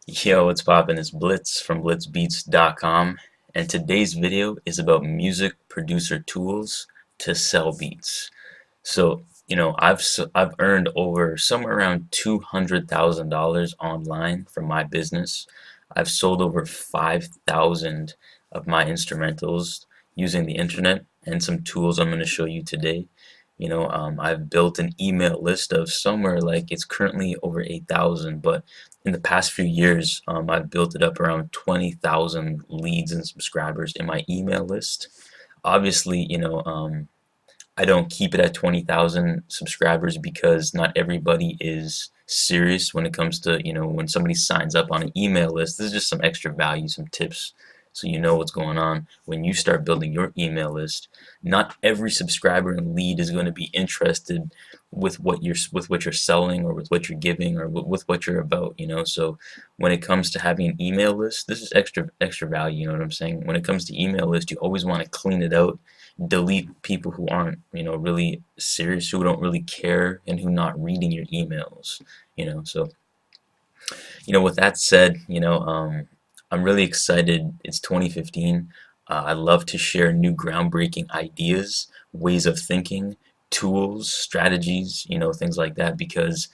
Yo, what's poppin'? It's Blitz from blitzbeats.com, and today's video is about music producer tools to sell beats. So, I've earned over somewhere around $200,000 online from my business. I've sold over 5,000 of my instrumentals using the internet and some tools I'm going to show you today. I've built an email list of somewhere like it's currently over 8,000, but in the past few years, I've built it up around 20,000 leads and subscribers in my email list. Obviously, I don't keep it at 20,000 subscribers because not everybody is serious when it comes to, when somebody signs up on an email list. This is just some extra value, some tips, so you know what's going on when you start building your email list. Not every subscriber and lead is going to be interested with what you're selling or with what you're giving or with what you're about. So when it comes to having an email list, this is extra value, you know what I'm saying? When it comes to email list, you always want to clean it out, delete people who aren't, really serious, who don't really care, and who not reading your emails. So, with that said, I'm really excited. It's 2015. I love to share new groundbreaking ideas, ways of thinking, tools, strategies, things like that, because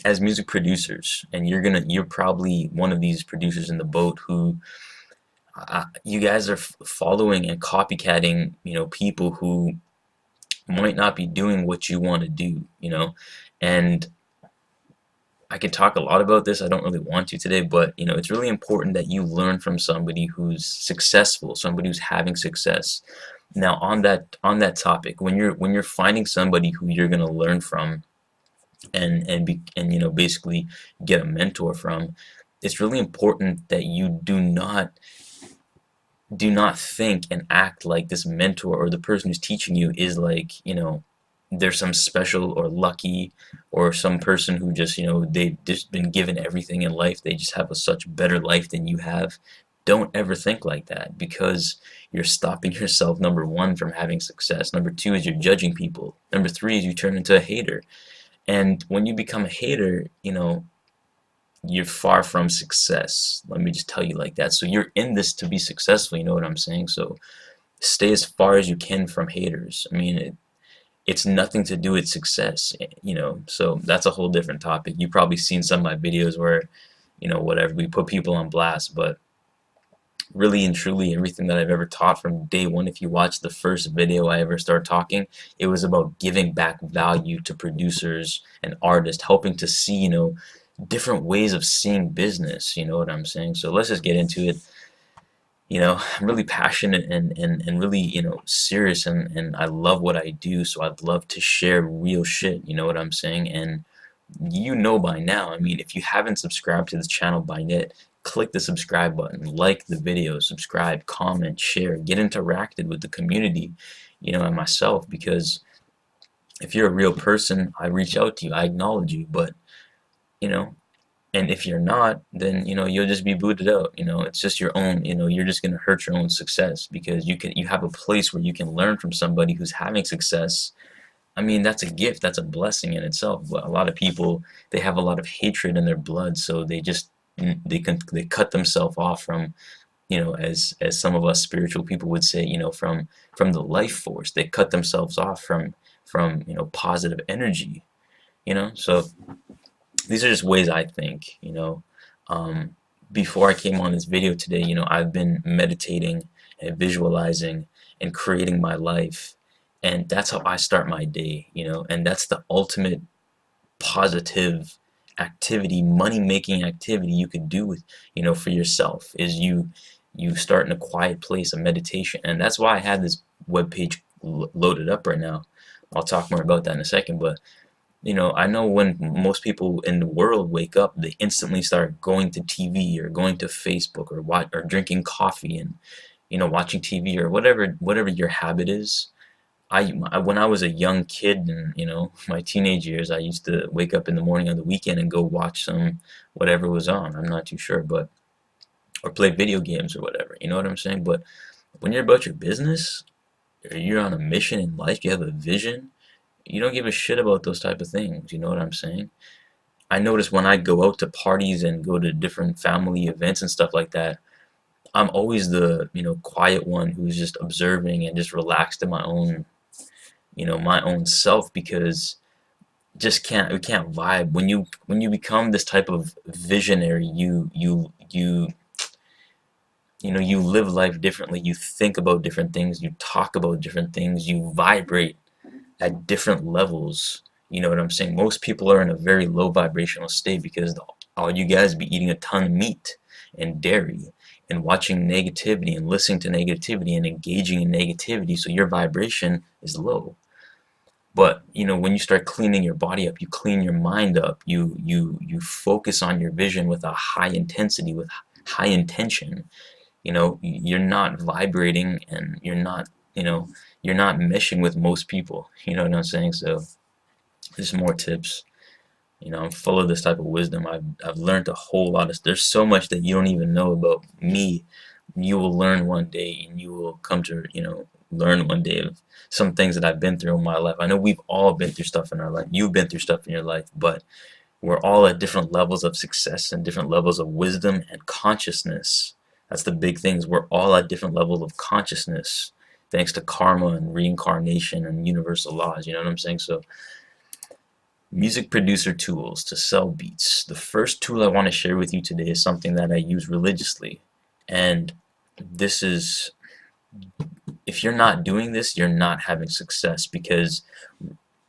as music producers, and you're probably one of these producers in the boat who you guys are following and copycatting, people who might not be doing what you want to do. And I could talk a lot about this. I don't really want to today, but it's really important that you learn from somebody who's successful, somebody who's having success. Now, on that topic, when you're finding somebody who you're going to learn from and basically get a mentor from, it's really important that you do not think and act like this mentor or the person who's teaching you is like, they're some special or lucky or some person who just, they've just been given everything in life. They just have a such better life than you have. Don't ever think like that, because you're stopping yourself, number one, from having success. Number two is you're judging people. Number three is you turn into a hater. And when you become a hater, you're far from success. Let me just tell you like that. So you're in this to be successful, you know what I'm saying? So stay as far as you can from haters. I mean, it's nothing to do with success. So that's a whole different topic. You've probably seen some of my videos where, whatever, we put people on blast, but really and truly everything that I've ever taught from day one, if you watch the first video I ever started talking, it was about giving back value to producers and artists, helping to see, different ways of seeing business, you know what I'm saying? So let's just get into it. I'm really passionate and really, serious, and I love what I do, so I'd love to share real shit, you know what I'm saying? And by now, I mean, if you haven't subscribed to this channel by yet, click the subscribe button, like the video, subscribe, comment, share, get interacted with the community, and myself, because if you're a real person, I reach out to you, I acknowledge you, but, you know, and if you're not, then you'll just be booted out. It's just your own. You're just gonna hurt your own success, because you have a place where you can learn from somebody who's having success. I mean, that's a gift. That's a blessing in itself. But a lot of people, they have a lot of hatred in their blood, so they cut themselves off from, as some of us spiritual people would say, from the life force. They cut themselves off from positive energy. So these are just ways I think. Before I came on this video today, I've been meditating and visualizing and creating my life, and that's how I start my day. And that's the ultimate positive activity, money-making activity you could do with, for yourself, is you start in a quiet place of meditation. And that's why I have this webpage loaded up right now. I'll talk more about that in a second, but I know when most people in the world wake up, they instantly start going to TV or going to Facebook or drinking coffee and watching TV or whatever your habit is. When I was a young kid and my teenage years, I used to wake up in the morning on the weekend and go watch some whatever was on. I'm not too sure, but or play video games or whatever. You know what I'm saying? But when you're about your business, or you're on a mission in life, you have a vision. You don't give a shit about those type of things. You know what I'm saying? I notice when I go out to parties and go to different family events and stuff like that, I'm always the, quiet one who's just observing and just relaxed in my own, my own self, because just can't we can't vibe when you become this type of visionary. You live life differently, you think about different things, you talk about different things, you vibrate at different levels. You know what I'm saying? Most people are in a very low vibrational state because all you guys be eating a ton of meat and dairy and watching negativity and listening to negativity and engaging in negativity, so your vibration is low. But when you start cleaning your body up, you clean your mind up, you focus on your vision with a high intensity, with high intention. You're not vibrating, and you're not meshing with most people. You know what I'm saying? So there's more tips. I'm full of this type of wisdom. I've learned a whole lot of. There's so much that you don't even know about me. You will learn one day, and you will come to learn one day of some things that I've been through in my life. I know we've all been through stuff in our life. You've been through stuff in your life, but we're all at different levels of success and different levels of wisdom and consciousness. That's the big things. We're all at different levels of consciousness, thanks to karma and reincarnation and universal laws. You know what I'm saying? So, music producer tools to sell beats. The first tool I want to share with you today is something that I use religiously. And this is, if you're not doing this, you're not having success. Because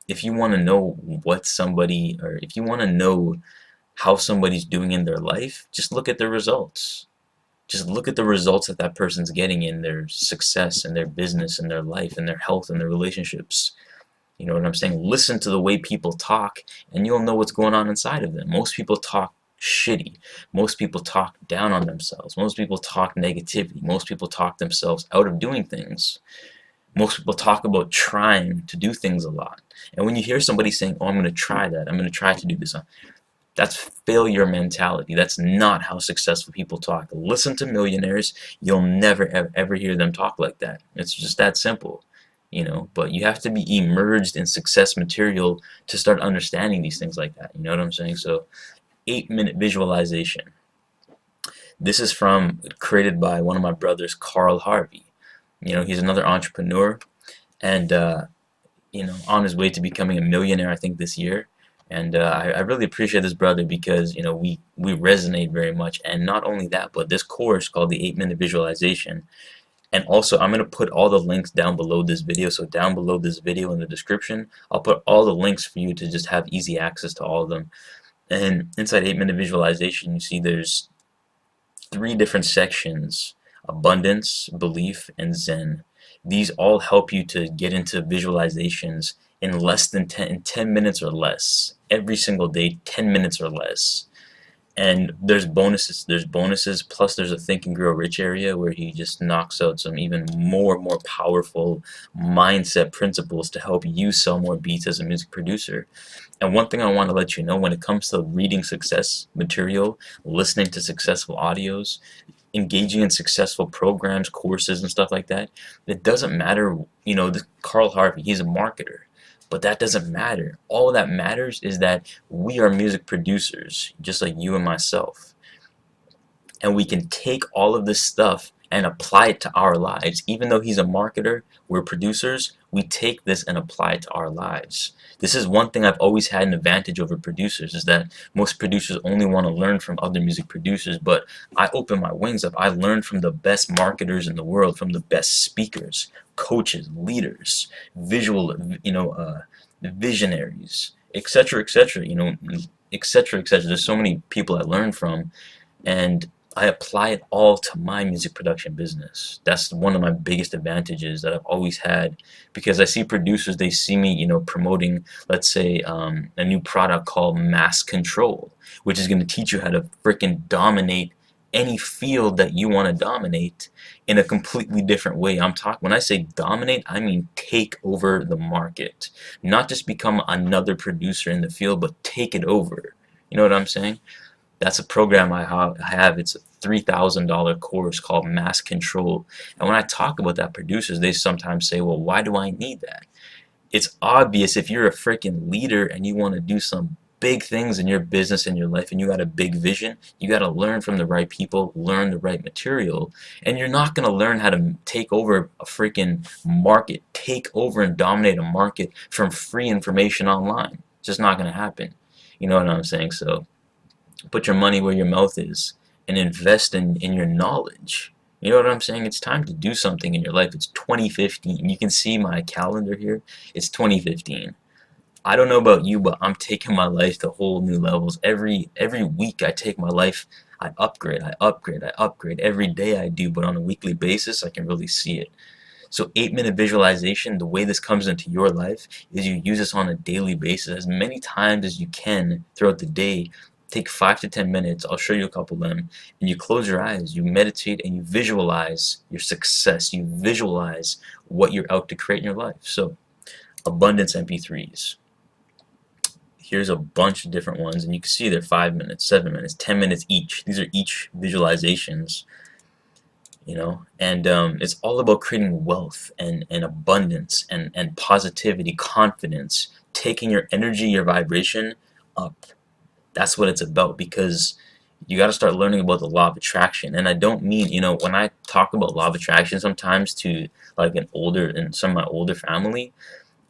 if you want to know or if you want to know how somebody's doing in their life, just look at their results. Just look at the results that person's getting in their success and their business and their life and their health and their relationships. You know what I'm saying? Listen to the way people talk, and you'll know what's going on inside of them. Most people talk shitty. Most people talk down on themselves. Most people talk negativity. Most people talk themselves out of doing things. Most people talk about trying to do things a lot. And when you hear somebody saying, "Oh, I'm going to try that. I'm going to try to do this," that's failure mentality. That's not how successful people talk. Listen to millionaires. You'll never ever hear them talk like that. It's just that simple. But you have to be immersed in success material to start understanding these things like that. You know what I'm saying? So, 8-minute visualization. This is created by one of my brothers, Carl Harvey. He's another entrepreneur, and on his way to becoming a millionaire, I think, this year. And I really appreciate this brother because we resonate very much. And not only that, but this course called the 8-minute visualization. And also, I'm going to put all the links down below this video. So down below this video in the description, I'll put all the links for you to just have easy access to all of them. And inside 8-minute visualization, you see there's 3 different sections: abundance, belief, and Zen. These all help you to get into visualizations in less than 10 minutes or less. Every single day, 10 minutes or less. And there's bonuses, plus there's a Think and Grow Rich area where he just knocks out some even more powerful mindset principles to help you sell more beats as a music producer. And one thing I want to let you know, when it comes to reading success material, listening to successful audios, engaging in successful programs, courses, and stuff like that, it doesn't matter. Carl Harvey, he's a marketer. But that doesn't matter. All that matters is that we are music producers, just like you and myself. And we can take all of this stuff and apply it to our lives. Even though he's a marketer, we're producers, we take this and apply it to our lives. This is one thing I've always had an advantage over producers, is that most producers only want to learn from other music producers, but I open my wings up. I learn from the best marketers in the world, from the best speakers, coaches, leaders, visionaries, etc., etc., etc., etc. There's so many people I learn from, and I apply it all to my music production business. That's one of my biggest advantages that I've always had, because I see producers, they see me, promoting, let's say, a new product called Mass Control, which is going to teach you how to freaking dominate any field that you want to dominate in a completely different way. When I say dominate, I mean take over the market. Not just become another producer in the field, but take it over. You know what I'm saying? That's a program I have. It's a $3,000 course called Mass Control. And when I talk about that, producers, they sometimes say, well, why do I need that? It's obvious. If you're a freaking leader and you want to do some big things in your business and your life and you got a big vision, you got to learn from the right people, learn the right material, and you're not going to learn how to take over a freaking market, take over and dominate a market from free information online. It's just not going to happen. You know what I'm saying? So put your money where your mouth is and invest in your knowledge. You know what I'm saying? It's time to do something in your life. It's 2015. You can see my calendar here. It's 2015. I don't know about you, but I'm taking my life to whole new levels. Every week I take my life, I upgrade, I upgrade, I upgrade. Every day I do, but on a weekly basis I can really see it. So 8-minute visualization, the way this comes into your life is you use this on a daily basis as many times as you can throughout the day. Take 5 to 10 minutes, I'll show you a couple of them, and you close your eyes, you meditate, and you visualize your success. You visualize what you're out to create in your life. So abundance MP3s. Here's a bunch of different ones, and you can see they're 5 minutes, 7 minutes, 10 minutes each. These are each visualizations, you know, and it's all about creating wealth and abundance and positivity, confidence, taking your energy, your vibration up. That's what it's about, because you got to start learning about the law of attraction. And I don't mean, you know, when I talk about law of attraction sometimes to like some of my older family,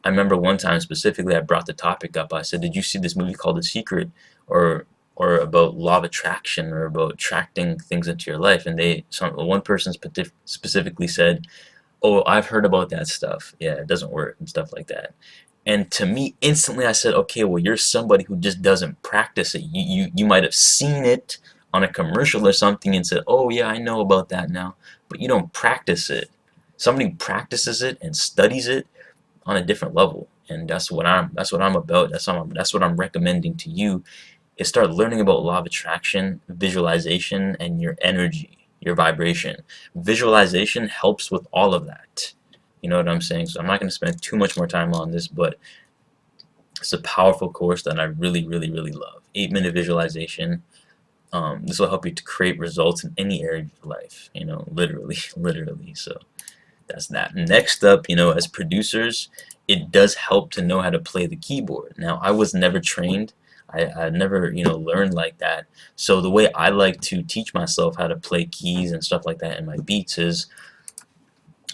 I remember one time specifically I brought the topic up. I said, "Did you see this movie called The Secret, or about law of attraction, or about attracting things into your life?" And one person specifically said, "Oh, I've heard about that stuff. Yeah, it doesn't work," and stuff like that. And to me, instantly I said, "Okay, well, you're somebody who just doesn't practice it. You might have seen it on a commercial or something and said, 'Oh yeah, I know about that now,' but you don't practice it. Somebody who practices it and studies it on a different level, and that's what I'm about. That's what I'm recommending to you, is start learning about law of attraction, visualization, and your energy, your vibration. Visualization helps with all of that. You know what I'm saying? So I'm not going to spend too much more time on this, but it's a powerful course that I really, really, really love. 8-minute visualization. This will help you to create results in any area of your life. You know, literally, literally. So that's that. Next up, you know, as producers, it does help to know how to play the keyboard. Now, I was never trained. I never, you know, learned like that. So the way I like to teach myself how to play keys and stuff like that in my beats is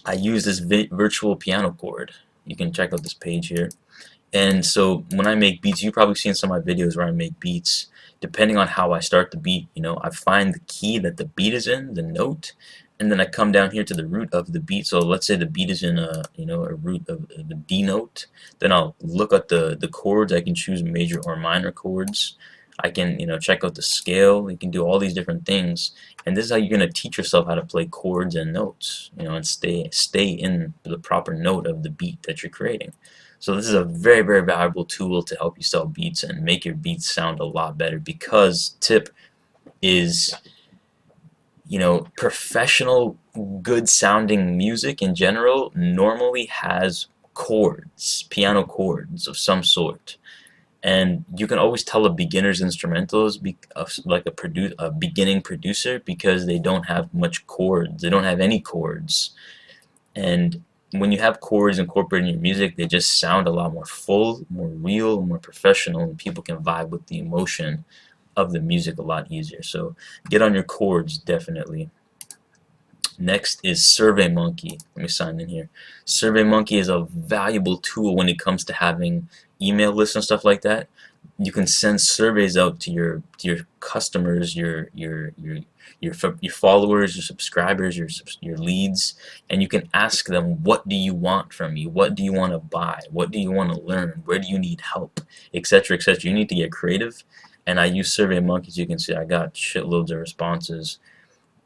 I use this virtual piano chord. You can check out this page here. And so when I make beats, you've probably seen some of my videos where I make beats. Depending on how I start the beat, you know, I find the key that the beat is in, the note, and then I come down here to the root of the beat. So let's say the beat is in a, you know, a root of the D note. Then I'll look at the chords. I can choose major or minor chords. I can, you know, check out the scale. You can do all these different things, and this is how you're gonna teach yourself how to play chords and notes, you know, and stay in the proper note of the beat that you're creating. So this is a very, very valuable tool to help you sell beats and make your beats sound a lot better, because tip is, you know, professional, good sounding music in general normally has chords, piano chords of some sort. And you can always tell a beginner's instrumentals, like a beginning producer, because they don't have much chords. They don't have any chords. And when you have chords incorporated in your music, they just sound a lot more full, more real, more professional, and people can vibe with the emotion of the music a lot easier. So get on your chords, definitely. Next is SurveyMonkey. Let me sign in here. SurveyMonkey is a valuable tool when it comes to having email lists and stuff like that. You can send surveys out to your customers, your followers, your subscribers, your leads, and you can ask them, what do you want from me? What do you want to buy? What do you want to learn? Where do you need help? Etc. etc. You need to get creative, and I use SurveyMonkey. As you can see, I got shitloads of responses.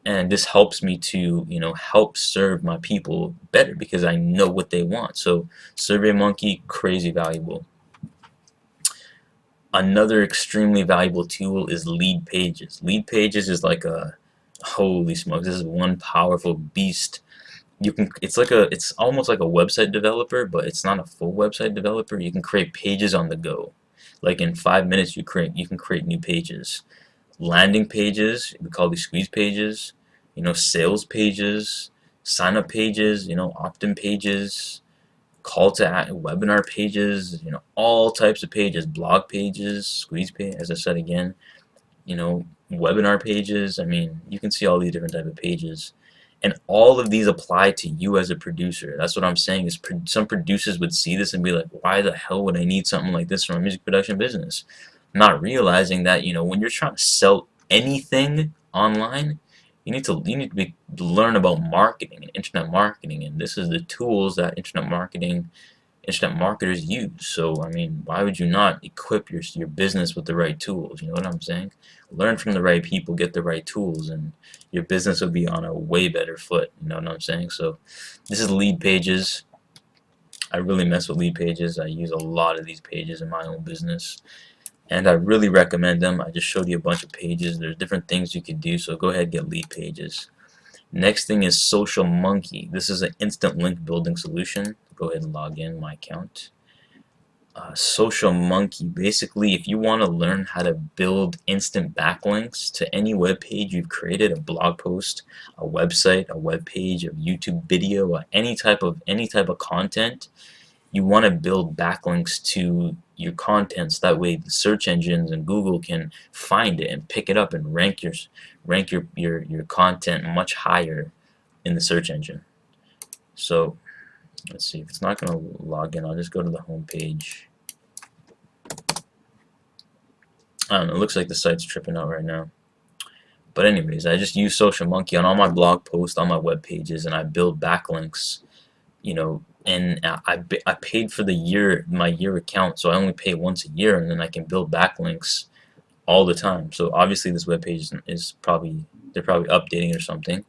And this helps me to, you know, help serve my people better because I know what they want. So SurveyMonkey, crazy valuable. Another extremely valuable tool is Leadpages. Leadpages is like a, holy smokes, this is one powerful beast. It's almost like a website developer, but it's not a full website developer. You can create pages on the go. Like in 5 minutes you can create new pages. Landing pages, we call these squeeze pages, you know, sales pages, sign up pages, you know, opt-in pages, webinar pages, all types of pages, blog pages, squeeze page, as I said again, webinar pages. I mean, you can see all these different type of pages, and all of these apply to you as a producer. That's what I'm saying. Is some producers would see this and be like, why the hell would I need something like this from a music production business? Not realizing that when you're trying to sell anything online, you need to learn about marketing and internet marketing, and this is the tools that internet marketers use. So I mean, why would you not equip your business with the right tools? You know what I'm saying? Learn from the right people, get the right tools, and your business will be on a way better foot. You know what I'm saying? So this is Leadpages. I really mess with Leadpages. I use a lot of these pages in my own business, and I really recommend them. I just showed you a bunch of pages. There's different things you could do, so go ahead and get Leadpages. Next thing is SurveyMonkey. This is an instant link building solution. Go ahead and log in my account. SurveyMonkey, basically, if you want to learn how to build instant backlinks to any web page you've created, a blog post, a website, a web page, a YouTube video, or any type of content, you want to build backlinks to your content, so that way the search engines and Google can find it and pick it up and rank your content much higher in the search engine. So let's see, if it's not going to log in, I'll just go to the home page. I don't know, it looks like the site's tripping out right now. But anyways, I just use SurveyMonkey on all my blog posts, on my web pages, and I build backlinks, and I paid for my year account, so I only pay once a year, and then I can build backlinks all the time. So obviously this web page is they're probably updating or something.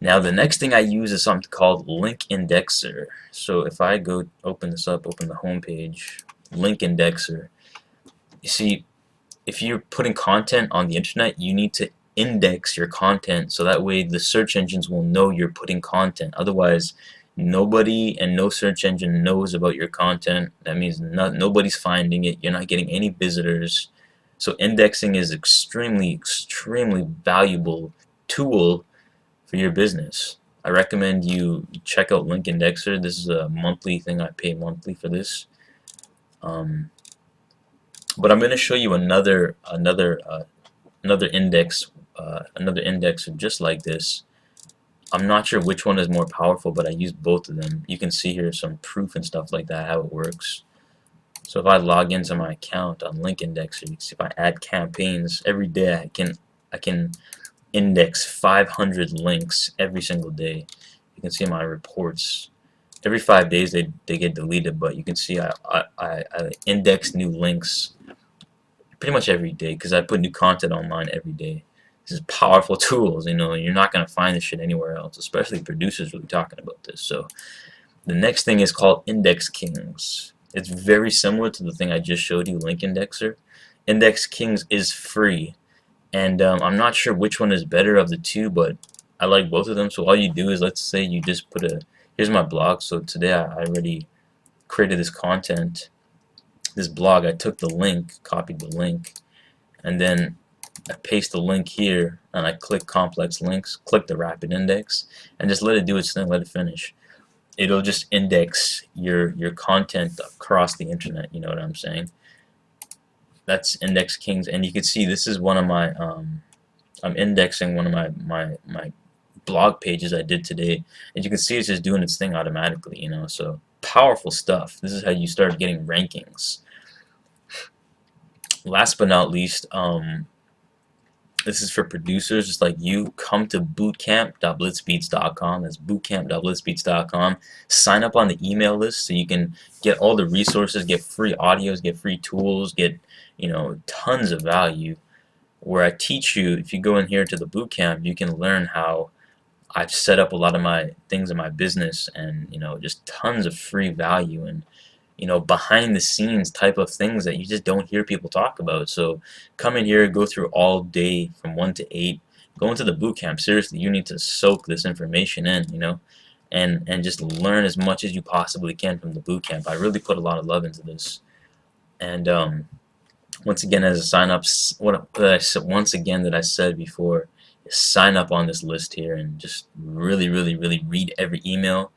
Now the next thing I use is something called Link Indexer. So if I go open this up, open the home page, Link Indexer. You see, if you're putting content on the internet, you need to index your content, so that way the search engines will know you're putting content. Otherwise, nobody and no search engine knows about your content. That means nobody's finding it. You're not getting any visitors. So indexing is extremely valuable tool for your business. I recommend you check out Link Indexer. This is a monthly thing. I pay monthly for this. But I'm going to show you another indexer just like this. I'm not sure which one is more powerful, but I use both of them. You can see here some proof and stuff like that, how it works. So if I log into my account on Link Indexer, you can see if I add campaigns every day, I can index 500 links every single day. You can see my reports. Every 5 days they get deleted, but you can see I index new links pretty much every day, because I put new content online every day. This is powerful tools. You're not going to find this shit anywhere else, especially producers really talking about this. So the next thing is called Index Kings. It's very similar to the thing I just showed you, Link Indexer. Index Kings is free, and I'm not sure which one is better of the two, but I like both of them. So all you do is, let's say you just put here's my blog. So today I already created this content, this blog. I took the link, copied the link, and then I paste the link here, and I click complex links, click the rapid index, and just let it do its thing, let it finish. It'll just index your content across the internet. You know what I'm saying? That's Index Kings, and you can see this is one of my I'm indexing one of my blog pages I did today, and you can see it's just doing its thing automatically. So powerful stuff. This is how you start getting rankings. Last but not least, this is for producers just like you. Come to bootcamp.blitzbeats.com. That's bootcamp.blitzbeats.com. Sign up on the email list so you can get all the resources, get free audios, get free tools, get tons of value. Where I teach you, if you go in here to the bootcamp, you can learn how I've set up a lot of my things in my business, and just tons of free value and behind the scenes type of things that you just don't hear people talk about. So come in here, go through all day from 1 to 8, go into the boot camp. Seriously, you need to soak this information in, and just learn as much as you possibly can from the boot camp. I really put a lot of love into this. And once again, as a sign up, once again that I said before, is sign up on this list here and just really read every email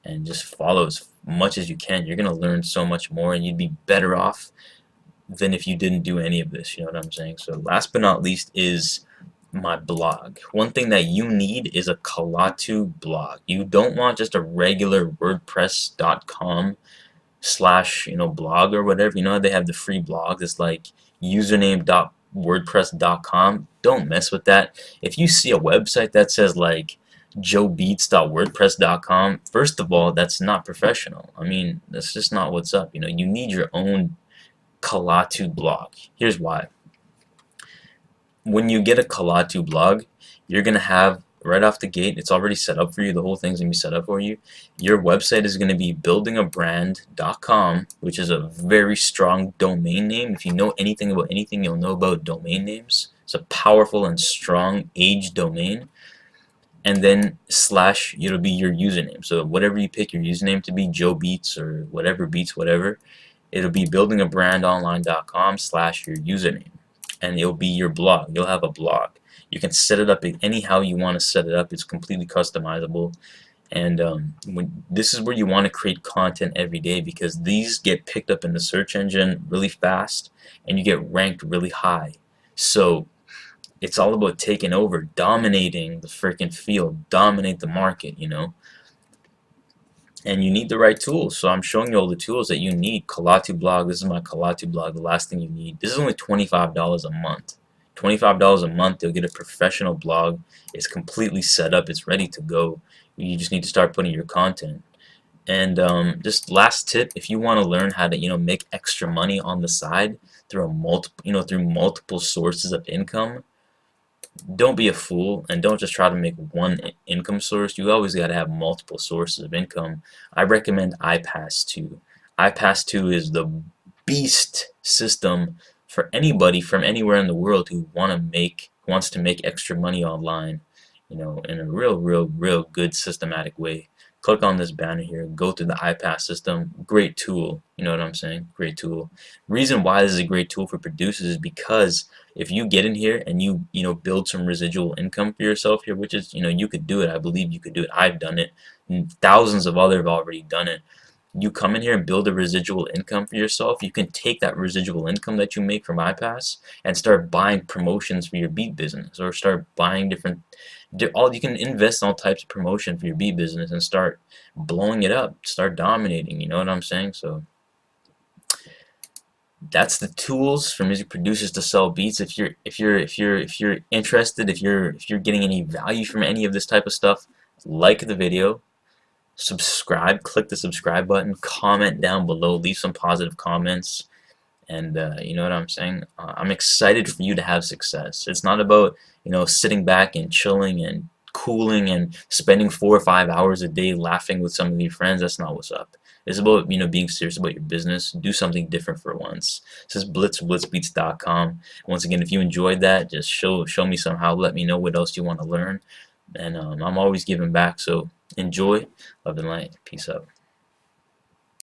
and just follow much as you can. You're gonna learn so much more, and you'd be better off than if you didn't do any of this. You know what I'm saying? So last but not least is my blog. One thing that you need is a Kalatu blog. You don't want just a regular WordPress.com slash blog or whatever. You know how they have the free blogs? It's like username.wordpress.com. Don't mess with that. If you see a website that says like joebeats.wordpress.com, first of all, that's not professional. I mean, that's just not what's up. You need your own Kalatu blog. Here's why. When you get a Kalatu blog, you're gonna have right off the gate, it's already set up for you. The whole thing's gonna be set up for you. Your website is gonna be buildingabrand.com, which is a very strong domain name. If you know anything about anything, you'll know about domain names. It's a powerful and strong age domain. And then slash, it'll be your username. So whatever you pick your username to be, Joe Beats or whatever Beats, whatever, it'll be buildingabrandonline.com slash your username. And it'll be your blog. You'll have a blog. You can set it up anyhow you want to set it up. It's completely customizable. And this is where you want to create content every day, because these get picked up in the search engine really fast and you get ranked really high. So it's all about taking over, dominating the freaking field, dominate the market, And you need the right tools. So I'm showing you all the tools that you need. Kalatu blog, this is my Kalatu blog, the last thing you need. This is only $25 a month. $25 a month, you'll get a professional blog. It's completely set up, it's ready to go. You just need to start putting your content. And just last tip, if you want to learn how to make extra money on the side through multiple sources of income, don't be a fool and don't just try to make one income source. You always got to have multiple sources of income. I recommend iPass2. iPass2 is the beast system for anybody from anywhere in the world who wants to make extra money online, in a real good systematic way. Click on this banner here, go through the iPass system. Great tool, you know what I'm saying? Great tool. Reason why this is a great tool for producers is because if you get in here and you build some residual income for yourself here, which is you could do it. I believe you could do it. I've done it, and thousands of others have already done it. You come in here and build a residual income for yourself. You can take that residual income that you make from iPass and start buying promotions for your beat business, or start buying you can invest in all types of promotion for your beat business and start blowing it up, start dominating. You know what I'm saying? So that's the tools for music producers to sell beats. If you're interested, if you're getting any value from any of this type of stuff, like the video, subscribe, click the subscribe button, comment down below, leave some positive comments, and you know what I'm saying? I'm excited for you to have success. It's not about sitting back and chilling and cooling and spending 4 or 5 hours a day laughing with some of your friends. That's not what's up. It's about being serious about your business. Do something different for once. This is blitzbeats.com. Once again, if you enjoyed that, just show me somehow. Let me know what else you want to learn, and I'm always giving back. So enjoy, love and light. Peace out.